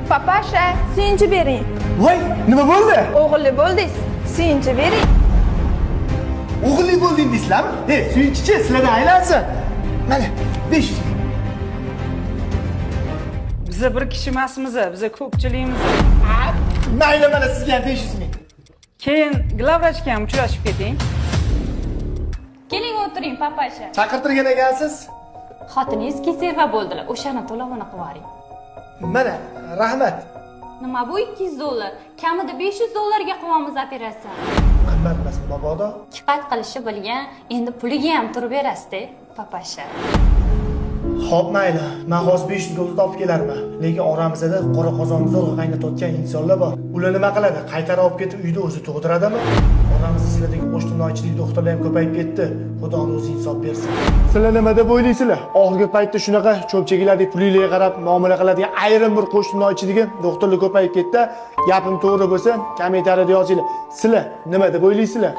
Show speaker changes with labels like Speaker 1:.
Speaker 1: Papasha, suyunchi bering.
Speaker 2: Voy, nima bo'ldi?
Speaker 1: O'g'illi bo'ldingiz. Suyunchi bering.
Speaker 2: O'g'illi bo'lding deysizlarmi? Suyunchichi sizlardan aylansin. Mana 500 ming.
Speaker 3: Biza bir kishi emasmiz, biza ko'pchilikmiz.
Speaker 2: Mayli, mana sizga 500 ming.
Speaker 3: Keyin glavvrachga ham uchrashib keting.
Speaker 4: Keling o'tiring, papasha.
Speaker 2: Chaqirtirgan ekansiz.
Speaker 4: Xotiningiz keserva bo'ldilar. O'shani to'lovini qilib yuboring.
Speaker 2: Mana, rahmat.
Speaker 4: Nima bu 200 dollar? Kamida 500 dollarga qilamiz operatsiyani.
Speaker 2: Qimmat emas, mabodo.
Speaker 4: Diqqat qilishni bilgan, endi puliga ham turib berasiz-da, papasha.
Speaker 2: Xo'p, mayli. Men hozir 500 dollar topib kelarman. Lekin oramizda qora qozonni zo'rg'a qaynatayotgan insonlar bor. Ular nima qiladi? Qaytarib olib ketib uyda o'zi tug'diradimi? Oramizda sizlardagi qo'shnilochilik doktorlar ham ko'payib ketdi. Xudoning o'zi insof bersin. Sizlar nima deb o'ylaysizlar? Oxirgi paytda shunaqa cho'pchagilardek pulinglarga qarab muomala qiladigan ayrim bir qo'shnilochiligi doktorlar ko'payib ketdi. Gapim to'g'ri bo'lsa, kommentariyada yozinglar. Sizlar nima deb o'ylaysizlar?